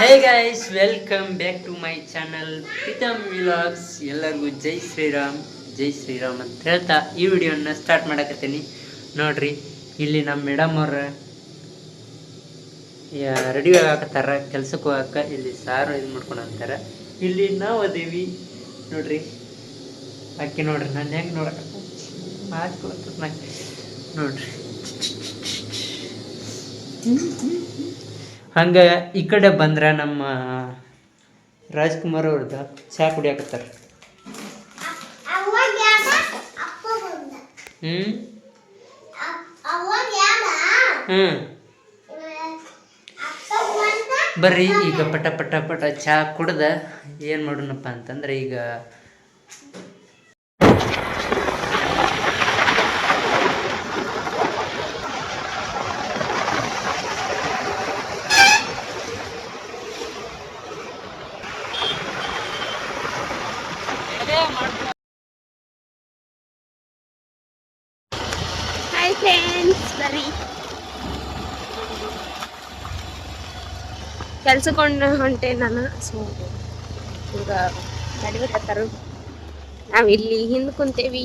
Hey guys, welcome back to my channel Pritam vlogs. ಎಲ್ಲರಿಗೂ ಜೈ ಶ್ರೀರಾಮ್ ಅಂತ ಹೇಳ್ತಾ ಈ ವಿಡಿಯೋನ ಸ್ಟಾರ್ಟ್ ಮಾಡಕತ್ತೀನಿ. ನೋಡ್ರಿ, ಇಲ್ಲಿ ನಮ್ಮ ಮೇಡಮ್ ಅವ್ರ ರೆಡಿ ಆಗಕತ್ತಾರ ಕೆಲ್ಸಕ್ಕೆ ಹೋಗಕ್ಕೆ. ಇಲ್ಲಿ ಸಾರು ಇದು ಮಾಡ್ಕೊಂಡು ಅಂತಾರೆ. ಇಲ್ಲಿ ನಾವು ಅದೇವಿ ನೋಡ್ರಿ. ಆಕೆ ನೋಡ್ರಿ ನಾನು ಹೆಂಗೆ ನೋಡಕತ್ತ ನೋಡ್ರಿ. ಹಂಗೆ ಈ ಕಡೆ ಬಂದ್ರೆ ನಮ್ಮ ರಾಜ್ಕುಮಾರ್ ಅವ್ರದ್ದು ಚಹಾ ಕುಡಿಯಾಕತ್ತಾರ. ಬರ್ರಿ ಈಗ ಪಟ ಪಟ ಪಟ ಚಹಾ ಕುಡ್ದ ಏನು ಮಾಡೋಣಪ್ಪ ಅಂತಂದ್ರೆ, ಈಗ ಹಾಯ್ ಫ್ರೆಂಡ್ಸ್, ಬರ್ರಿ ಕೆಲ್ಸಕೊಂಡು ಹೊಂಟೆ ನಾನು. ಸೊ ಈಗ ನಡಿಬೇಕತ್ತಾರ, ನಾವು ಇಲ್ಲಿ ಹಿಂದೆ ಕುಂತೇವಿ.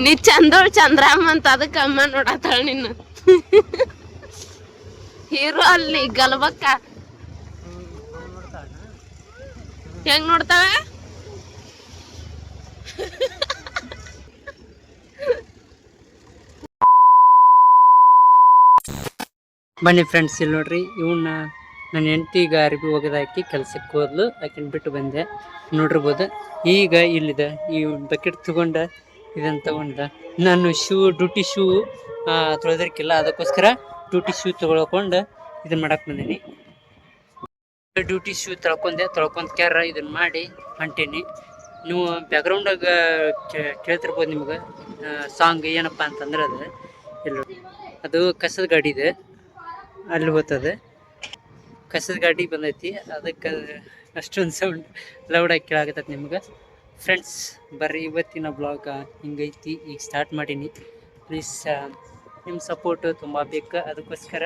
ನೀ ಚಂದೋಳ್ ಚಂದ್ರಾಮ ಅಂತ ಅದಕ್ಕೆ ಅಮ್ಮ ನೋಡತ್ತಾಳ ನಿನ್ನ. ಹೀರೋ ಅಲ್ಲಿ ಗಲ್ಬಕ್ಕ ಹೆಂಗ್ ನೋಡ್ತಾವ. ಬನ್ನಿ ಫ್ರೆಂಡ್ಸ್, ಇಲ್ಲಿ ನೋಡ್ರಿ, ಇವನ್ನ ನನ್ನ ಹೆಂಡ್ತಿಗ ಅರ್ಬಿ ಒಗೆದಾಕಿ ಕೆಲ್ಸಕ್ಕೆ ಹೋದ್ಲು. ಆಕಿನ ಬಿಟ್ಟು ಬಂದೆ. ನೋಡಿರ್ಬೋದು. ಈಗ ಇಲ್ಲಿದೆ ಈ ಬಕೆಟ್ ತಗೊಂಡ ಇದನ್ನು ತಗೊಂಡ ನಾನು ಡ್ಯೂಟಿ ಶೂ ತೊಳೆದಿರ್ಕಿಲ್ಲ, ಅದಕ್ಕೋಸ್ಕರ ಡ್ಯೂಟಿ ಶೂ ತೊಳ್ಕೊಂಡು ಇದನ್ನ ಮಾಡಕ್ಕೆ ಬಂದೀನಿ. ಡ್ಯೂಟಿ ಶೂ ತೊಳ್ಕೊಂಡ್ ಕ್ಯಾರ ಇದನ್ನ ಮಾಡಿ ಹೊಂಟೀನಿ. ನೀವು ಬ್ಯಾಕ್ಗ್ರೌಂಡಾಗ ಕೇಳ್ತಿರ್ಬೋದು ನಿಮ್ಗೆ ಸಾಂಗ್ ಏನಪ್ಪ ಅಂತಂದ್ರೆ, ಅದು ಕಸದ ಗಾಡಿ ಇದೆ, ಅಲ್ಲಿ ಹೋಗ್ತದೆ. ಕಸದ ಗಾಡಿ ಬಂದೈತಿ, ಅದಕ್ಕೆ ಅಷ್ಟೊಂದು ಸೌಂಡ್ ಲೌಡಾಗಿ ಕೇಳಾಗತ್ತೈತಿ ನಿಮ್ಗೆ. ಫ್ರೆಂಡ್ಸ್ ಬರ್ರಿ, ಇವತ್ತಿನ ಬ್ಲಾಗ್ ಹಿಂಗೈತಿ. ಈಗ ಸ್ಟಾರ್ಟ್ ಮಾಡೀನಿ. ಪ್ಲೀಸ್ ನಿಮ್ಮ ಸಪೋರ್ಟು ತುಂಬ ಬೇಕು. ಅದಕ್ಕೋಸ್ಕರ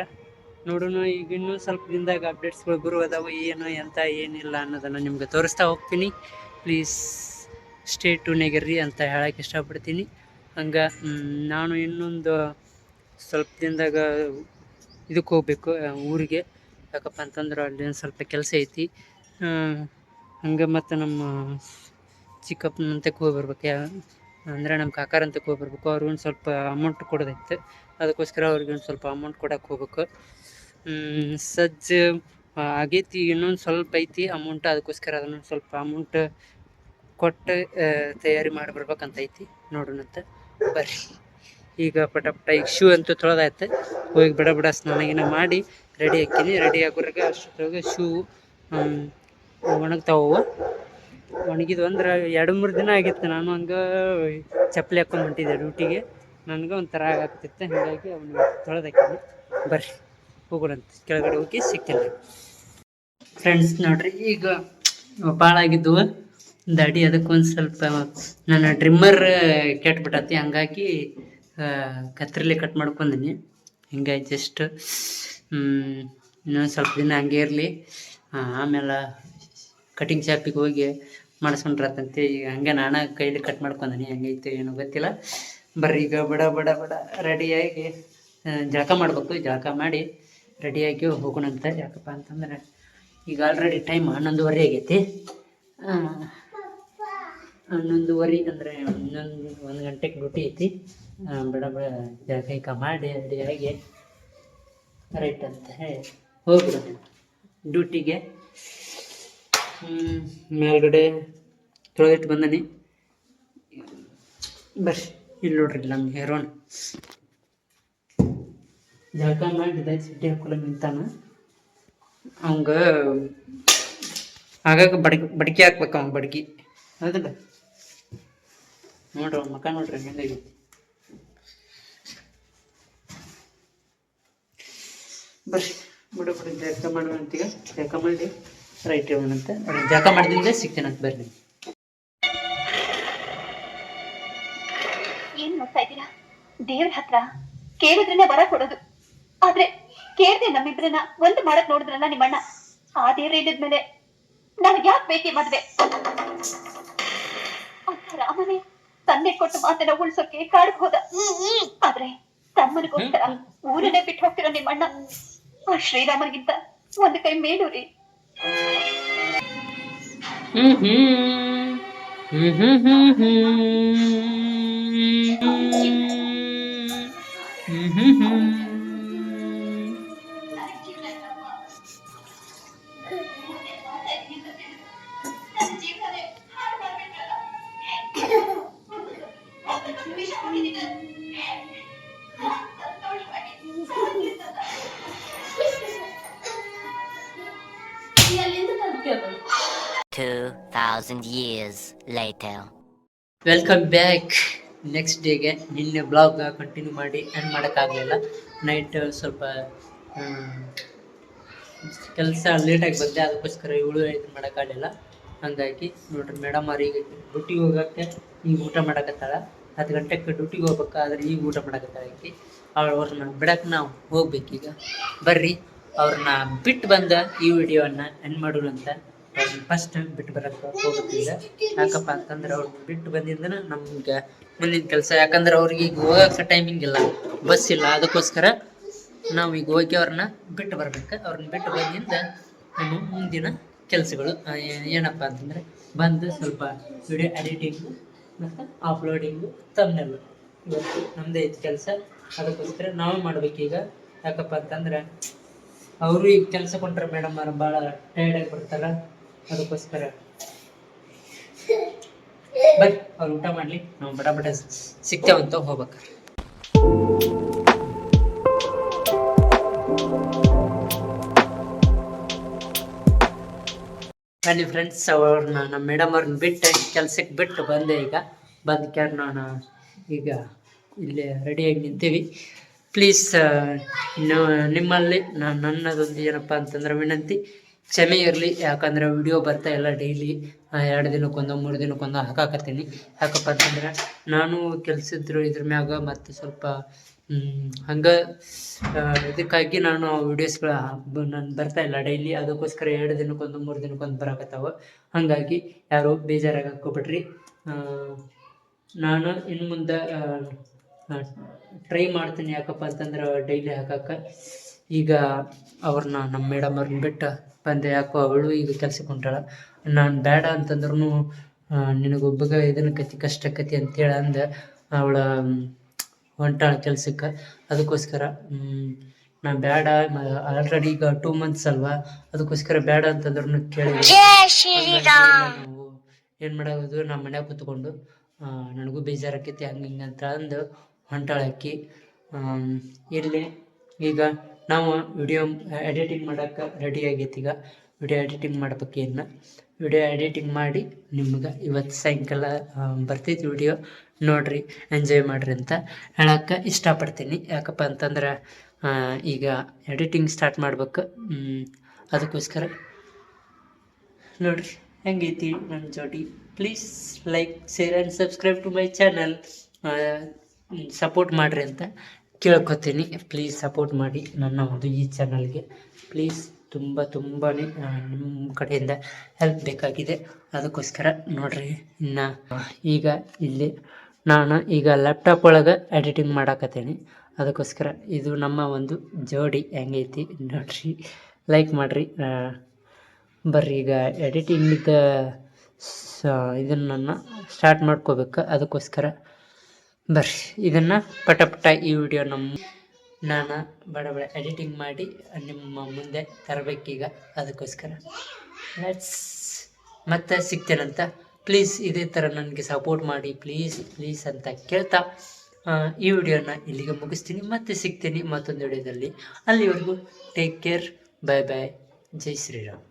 ನೋಡೋಣ. ಈಗ ಇನ್ನೂ ಸ್ವಲ್ಪ ದಿನದಾಗ ಅಪ್ಡೇಟ್ಸ್ಗಳು ಬರುವುದಾವು, ಏನು ಎಂತ ಏನಿಲ್ಲ ಅನ್ನೋದನ್ನು ನಿಮ್ಗೆ ತೋರಿಸ್ತಾ ಹೋಗ್ತೀನಿ. ಪ್ಲೀಸ್ ಸ್ಟೇ ಟ್ಯೂನ್ಯಾಗಿರ್ರಿ ಅಂತ ಹೇಳಕ್ಕೆ ಇಷ್ಟಪಡ್ತೀನಿ. ಹಂಗೆ ನಾನು ಇನ್ನೊಂದು ಸ್ವಲ್ಪ ದಿನದಾಗ ಇದಕ್ಕೆ ಹೋಗ್ಬೇಕು, ಊರಿಗೆ. ಯಾಕಪ್ಪ ಅಂತಂದ್ರೆ ಅಲ್ಲಿ ಒಂದು ಸ್ವಲ್ಪ ಕೆಲಸ ಐತಿ. ಹಂಗೆ ಮತ್ತು ನಮ್ಮ ಚಿಕ್ಕಪ್ಪನಂತಕ್ಕೆ ಹೋಗಿ ಬರ್ಬೇಕು, ಅಂದರೆ ನಮ್ಮ ಕಾಕಾರಂತಕ್ಕೆ ಹೋಗಿ ಬರ್ಬೇಕು. ಅವ್ರಿಗೊಂದು ಸ್ವಲ್ಪ ಅಮೌಂಟ್ ಕೊಡೋದೈತೆ, ಅದಕ್ಕೋಸ್ಕರ ಅವ್ರಿಗೆ ಒಂದು ಸ್ವಲ್ಪ ಅಮೌಂಟ್ ಕೊಡಕ್ಕೆ ಹೋಗ್ಬೇಕು. ಸಜ್ಜು ಆಗೈತಿ, ಇನ್ನೊಂದು ಸ್ವಲ್ಪ ಐತಿ ಅಮೌಂಟ್. ಅದಕ್ಕೋಸ್ಕರ ಅದನ್ನೊಂದು ಸ್ವಲ್ಪ ಅಮೌಂಟ್ ಕೊಟ್ಟು ತಯಾರಿ ಮಾಡಿ ಬರ್ಬೇಕಂತ ಐತಿ. ನೋಡೋಣಂತ ಬರ್ರಿ. ಈಗ ಪಟ ಈಗ ಶೂ ಅಂತೂ ತೊಳೆದಾಯ್ತು. ಹೋಗಿ ಬಡ ಸ್ನಾನ ಮಾಡಿ ರೆಡಿ ಹಾಕೀನಿ. ರೆಡಿ ಆಗೋರಿಗೆ ಅಷ್ಟೊತ್ತಿಗೆ ಶೂ ಒಣಗ್ತಾವು. ಒಣಗಿದ್ವು ಅಂದ್ರೆ 2-3 ದಿನ ಆಗಿತ್ತು. ನಾನು ಹಂಗೆ ಚಪ್ಪಲಿ ಹಾಕ್ಕೊಂಡು ಹೊಂಟಿದ್ದೆ ಡ್ಯೂಟಿಗೆ. ನನಗೆ ಒಂಥರ ಆಗಾಗ್ತಿತ್ತು, ಹೀಗಾಗಿ ಅವನು ತೊಳೆದಾಕೀನಿ. ಬರ್ರಿ ಹೋಗೋಣಂತ, ಕೆಳಗಡೆ ಹೋಗಿ ಸಿಗ್ತೀನಿ ಫ್ರೆಂಡ್ಸ್. ನೋಡ್ರಿ, ಈಗ ಭಾಳ ಆಗಿದ್ವು ದಾಡಿ, ಅದಕ್ಕೊಂದು ಸ್ವಲ್ಪ ನನ್ನ ಟ್ರಿಮ್ಮರ್ ಕೆಟ್ಬಿಟ್ಟತಿ. ಹಂಗಾಗಿ ಕತ್ರಿಲಿ ಕಟ್ ಮಾಡ್ಕೊಂಡೀನಿ. ಹಿಂಗಾಗಿ ಜಸ್ಟ್ ಇನ್ನೊಂದು ಸ್ವಲ್ಪ ದಿನ ಹಂಗೆ ಇರಲಿ, ಆಮೇಲೆ ಕಟಿಂಗ್ ಶಾಪಿಗೆ ಹೋಗಿ ಮಾಡಿಸ್ಕೊಂಡ್ರತ್ತಂತೆ. ಈಗ ಹಂಗೆ ನಾನು ಕೈಲಿ ಕಟ್ ಮಾಡ್ಕೊಂಡೀನಿ. ಹೆಂಗೈತೆ ಏನೋ ಗೊತ್ತಿಲ್ಲ. ಬರ್ರಿ ಈಗ ಬಡ ರೆಡಿಯಾಗಿ ಜಳಕ ಮಾಡಬೇಕು. ಜಳಕ ಮಾಡಿ ರೆಡಿಯಾಗಿ ಹೋಗೋಣಂತ. ಯಾಕಪ್ಪ ಅಂತಂದ್ರೆ ಈಗ ಆಲ್ರೆಡಿ ಟೈಮ್ 11:30 ಆಗೈತಿ. 11:30 ಅಂದರೆ ಇನ್ನೊಂದು 1 ಗಂಟೆಗೆ ಡ್ಯೂಟಿ ಐತಿ. ಬಡ ಜಳಕ ಮಾಡಿ ರೆಡಿಯಾಗಿ ರೈಟ್ ಅಂತ ಹೇಳಿ ಹೋಗ್ಬಿಡೋಣ ಡ್ಯೂಟಿಗೆ. ಮೇಲ್ಗಡೆ ತೊಳೆದಿಟ್ಟು ಬಂದನಿ. ಬರ್ರಿ, ಇಲ್ಲಿ ನೋಡ್ರಿ, ನಮ್ಮ ಹೇರೋಣ ಜಳಕ ಮಾಡಿದ ಸಿಟ್ಟಿ ಹಾಕೊಲ್ಲ ನಿಂತಾನ. ಅವಂಗ ಆಗಾಗ ಬಡ್ಕಿ ಹಾಕ್ಬೇಕು, ಅವ್ನ ಬಡ್ಕಿ ಹೌದಲ್ಲ. ನೋಡ್ರಿ ಅವ್ನ ಮಕ್ಕ ನೋಡ್ರಿ ಹೆಂಗಾಗೈತಿ. ಬರ್ರಿ ಜಳಕ ಮಾಡುವಂತೀಗ. ಜಳಕ ಮಾಡಿ ರೈಟ್ ಅಂತ ಜಳಕ ಮಾಡಿದ್ರೆ ಸಿಗ್ತೇನಂತ ಬರ್ರಿ. ಏನ್ ನೋಡ್ತಾ ಇದ್ದೀರಾ? ದೇವ್ರ ಹತ್ರ ಕೇಳಿದ್ರೇನೆ ವರ ಕೊಡೋದು, ಆದ್ರೆ ಕೇಳ್ದೆ ನಮ್ಮಿಬ್ರನ್ನ ಒಂದು ಮಾಡಕ್ ನೋಡಿದ್ರಲ್ಲ ನಿಮ್ಮಣ್ಣ. ಆ ದೇವ್ರ ಇದ್ಮೇಲೆ ನನಗೆ ಯಾಕೆ ಬೇಕಿ ಮದ್ವೆ? ಅಂತ ರಾಮನೇ ತಂದೆ ಕೊಟ್ಟು ಮಾತನ್ನ ಉಳ್ಸೋಕೆ ಕಾಡಕ್ ಹೋದ. ಆದ್ರೆ ತಮ್ಮನಿಗೋಸ್ಕರ ಊರನ್ನೇ ಬಿಟ್ಟು ಹೋಗ್ತಿರೋ ನಿಮ್ಮಣ್ಣ ಆ ಶ್ರೀರಾಮನಿಗಿಂತ ಒಂದು ಕೈ ಮೇಲು ರೀ. years later. Welcome back. Next ಡೇಗೆ ನಿನ್ನೆ ಬ್ಲಾಗ್ ಕಂಟಿನ್ಯೂ ಮಾಡಿ ಎಂಡ್ ಮಾಡೋಕ್ಕಾಗಲಿಲ್ಲ. ನೈಟ್ ಸ್ವಲ್ಪ ಕೆಲಸ ಲೇಟಾಗಿ ಬಂದೆ, ಅದಕ್ಕೋಸ್ಕರ ಇವಳು ಇದು ಮಾಡೋಕ್ಕಾಗಲಿಲ್ಲ. ಹಾಗಾಗಿ ನೋಡ್ರಿ ಮೇಡಮ್ ಅವ್ರು ಈಗ ಡ್ಯೂಟಿಗೆ ಹೋಗೋಕ್ಕೆ ಈಗ ಊಟ ಮಾಡಕತ್ತಾಳ. 10 ಗಂಟೆಗೆ ಡ್ಯೂಟಿಗೆ ಹೋಗ್ಬೇಕಾದ್ರೆ ಈಗ ಊಟ ಮಾಡಕತ್ತಾಳ. ಆಕಿ ಅವ್ರನ್ನ ಬಿಡಕ್ಕೆ ನಾವು ಹೋಗ್ಬೇಕೀಗ. ಬರ್ರಿ ಅವ್ರನ್ನ ಬಿಟ್ಟು ಬಂದ ಈ ವಿಡಿಯೋವನ್ನು ಎಂಡ್ ಮಾಡೋಣ ಅಂತ. ಅವ್ರನ್ನ ಫಸ್ಟ್ ಬಿಟ್ಟು ಬರೋಕ್ಕೆ ಹೋಗ್ಬೇಕೀಗ. ಯಾಕಪ್ಪ ಅಂತಂದ್ರೆ ಅವ್ರನ್ನ ಬಿಟ್ಟು ಬಂದಿದ್ದನ ನಮ್ಗೆ ಮುಂದಿನ ಕೆಲಸ. ಯಾಕಂದ್ರೆ ಅವ್ರಿಗೆ ಈಗ ಹೋಗೋಕ್ಕೆ ಟೈಮಿಂಗ್ ಇಲ್ಲ, ಬಸ್ ಇಲ್ಲ. ಅದಕ್ಕೋಸ್ಕರ ನಾವು ಈಗ ಹೋಗಿ ಅವ್ರನ್ನ ಬಿಟ್ಟು ಬರ್ಬೇಕು. ಅವ್ರನ್ನ ಬಿಟ್ಟು ಬಂದಿಂದ ನಮ್ಮ ಮುಂದಿನ ಕೆಲಸಗಳು ಏನಪ್ಪ ಅಂತಂದರೆ ಬಂದು ಸ್ವಲ್ಪ ವಿಡಿಯೋ ಎಡಿಟಿಂಗು ಮತ್ತು ಅಪ್ಲೋಡಿಂಗು ತಮ್ನೆಲ್ಲು ಇವತ್ತು ನಮ್ಮದೇ ಐತೆ ಕೆಲಸ. ಅದಕ್ಕೋಸ್ಕರ ನಾವು ಮಾಡ್ಬೇಕೀಗ. ಯಾಕಪ್ಪ ಅಂತಂದ್ರೆ ಅವರು ಈಗ ಕೆಲಸ ಕೊಂಡ್ರೆ ಮೇಡಮ್ ಅವ್ರು ಭಾಳ ಟೈರ್ಡಾಗಿ ಬರ್ತಾರೆ. ಅದಕ್ಕೋಸ್ಕರ ಬಟ್ ಅವ್ರು ಊಟ ಮಾಡಲಿ, ನಾವು ಬಡ ಬಡ ಸಿಗ್ತೇವಂತ ಹೋಗ್ಬೇಕು. ಬನ್ನಿ ಫ್ರೆಂಡ್ಸ್, ಅವ್ರನ್ನ ನಮ್ಮ ಮೇಡಮ್ ಅವ್ರನ್ನ ಬಿಟ್ಟು ಕೆಲ್ಸಕ್ಕೆ ಬಿಟ್ಟು ಬಂದೆ. ಈಗ ಬಂದ ನಾನು ಈಗ ಇಲ್ಲೇ ರೆಡಿಯಾಗಿ ನಿಂತೀವಿ. ಪ್ಲೀಸ್ ನಿಮ್ಮಲ್ಲಿ ನನ್ನದೊಂದು ಏನಪ್ಪ ಅಂತಂದ್ರೆ ವಿನಂತಿ, ಕ್ಷಮೆ ಇರಲಿ. ಯಾಕಂದ್ರೆ ವಿಡಿಯೋ ಬರ್ತಾ ಇಲ್ಲ ಡೈಲಿ, 2 ದಿನಕ್ಕೊಂದು 3 ದಿನಕ್ಕೊಂದು ಹಾಕಾಕತ್ತೀನಿ. ಯಾಕಪ್ಪ ಅಂತಂದ್ರೆ ನಾನು ಕೆಲಸದ್ರು ಇದ್ರ ಮ್ಯಾಗ ಮತ್ತು ಸ್ವಲ್ಪ ಹಂಗೆ ಇದಕ್ಕಾಗಿ ನಾನು ವೀಡಿಯೋಸ್ಗಳು ನಾನು ಬರ್ತಾ ಇಲ್ಲ ಡೈಲಿ. ಅದಕ್ಕೋಸ್ಕರ 2 ದಿನಕ್ಕೊಂದು 3 ದಿನಕ್ಕೊಂದು ಬರಾಕತ್ತಾವ. ಹಾಗಾಗಿ ಯಾರು ಬೇಜಾರಾಗಕ್ಕೆ ಹೋಗ್ಬಿಟ್ರಿ. ನಾನು ಇನ್ನು ಮುಂದೆ ಟ್ರೈ ಮಾಡ್ತೀನಿ. ಯಾಕಪ್ಪ ಅಂತಂದ್ರೆ ಡೈಲಿ ಹಾಕಕ್ಕೆ. ಈಗ ಅವ್ರನ್ನ ನಮ್ಮ ಮೇಡಮ್ ಅವ್ರನ್ನ ಬಿಟ್ಟು ಬಂದೆ. ಯಾಕೋ ಅವಳು ಈಗ ಕೆಲ್ಸಕ್ಕೆ ಹೊಂಟಾಳ. ನಾನು ಬೇಡ ಅಂತಂದ್ರೂ ನಿನಗೊಬ್ಬಗ ಇದನ್ನು ಕಷ್ಟ ಅಂತೇಳಿ ಅಂದೆ. ಅವಳ ಹೊಂಟಾಳ ಕೆಲ್ಸಕ್ಕೆ. ಅದಕ್ಕೋಸ್ಕರ ನಾನು ಬೇಡ, ಆಲ್ರೆಡಿ ಈಗ 2 months ಅಲ್ವಾ, ಅದಕ್ಕೋಸ್ಕರ ಬೇಡ ಅಂತಂದ್ರೂ ಕೇಳಿ ನಾವು ಏನು ಮಾಡೋದು, ನಮ್ಮ ಮನ್ಯಾಗ ಕೂತ್ಕೊಂಡು ನನಗೂ ಬೇಜಾರಾಕೈತಿ ಹಂಗೆ ಹಿಂಗೆ ಅಂತ ಅಂದು ಹೊಂಟಾಳಕ್ಕಿ. ಇರಲಿ, ಈಗ ನಾವು ವಿಡಿಯೋ ಎಡಿಟಿಂಗ್ ಮಾಡೋಕ್ಕೆ ರೆಡಿ ಆಗೈತಿ. ಈಗ ವಿಡಿಯೋ ಎಡಿಟಿಂಗ್ ಮಾಡ್ಬೇಕೇನು, ವಿಡಿಯೋ ಎಡಿಟಿಂಗ್ ಮಾಡಿ ನಿಮ್ಗೆ ಇವತ್ತು ಸಾಯಂಕಾಲ ಬರ್ತೈತಿ ವಿಡಿಯೋ. ನೋಡಿರಿ, ಎಂಜಾಯ್ ಮಾಡಿರಿ ಅಂತ ಹೇಳೋಕ್ಕೆ ಇಷ್ಟಪಡ್ತೀನಿ. ಯಾಕಪ್ಪ ಅಂತಂದ್ರೆ ಈಗ ಎಡಿಟಿಂಗ್ ಸ್ಟಾರ್ಟ್ ಮಾಡ್ಬೇಕು. ಅದಕ್ಕೋಸ್ಕರ ನೋಡಿರಿ ಹೆಂಗೈತಿ ನನ್ನ ಜೋಡಿ. Please like, share and subscribe to my channel. Support ಮಾಡಿರಿ ಅಂತ ಕೇಳ್ಕೊತೀನಿ. ಪ್ಲೀಸ್ ಸಪೋರ್ಟ್ ಮಾಡಿ ನನ್ನ ಒಂದು ಈ ಚಾನಲ್ಗೆ. ಪ್ಲೀಸ್ ತುಂಬಾ ನಿಮ್ಮ ಕಡೆಯಿಂದ ಹೆಲ್ಪ್ ಬೇಕಾಗಿದೆ. ಅದಕ್ಕೋಸ್ಕರ ನೋಡಿರಿ. ಇನ್ನು ಈಗ ಇಲ್ಲಿ ನಾನು ಈಗ ಲ್ಯಾಪ್ಟಾಪ್ ಒಳಗೆ ಎಡಿಟಿಂಗ್ ಮಾಡಾಕತ್ತೀನಿ. ಅದಕ್ಕೋಸ್ಕರ ಇದು ನಮ್ಮ ಒಂದು ಜೋಡಿ ಹೆಂಗೈತಿ ನೋಡ್ರಿ, ಲೈಕ್ ಮಾಡಿರಿ. ಬರ್ರಿ, ಈಗ ಎಡಿಟಿಂಗಿದ್ದು ಇದನ್ನು ಸ್ಟಾರ್ಟ್ ಮಾಡ್ಕೋಬೇಕು. ಅದಕ್ಕೋಸ್ಕರ ಬರ್ರಿ, ಇದನ್ನು ಪಟ ಈ ವಿಡಿಯೋ ನಾನು ಬಡ ಎಡಿಟಿಂಗ್ ಮಾಡಿ ನಿಮ್ಮ ಮುಂದೆ ತರಬೇಕೀಗ. ಅದಕ್ಕೋಸ್ಕರ ಮತ್ತೆ ಸಿಗ್ತೇನಂತ. ಪ್ಲೀಸ್ ಇದೇ ಥರ ನನಗೆ ಸಪೋರ್ಟ್ ಮಾಡಿ ಪ್ಲೀಸ್ ಅಂತ ಕೇಳ್ತಾ ಈ ವಿಡಿಯೋನ ಇಲ್ಲಿಗೆ ಮುಗಿಸ್ತೀನಿ. ಮತ್ತೆ ಸಿಗ್ತೀನಿ ಮತ್ತೊಂದು ವಿಡಿಯೋದಲ್ಲಿ. ಅಲ್ಲಿವರೆಗೂ ಟೇಕ್ ಕೇರ್, ಬಾಯ್ ಬಾಯ್, ಜೈ ಶ್ರೀರಾಮ್.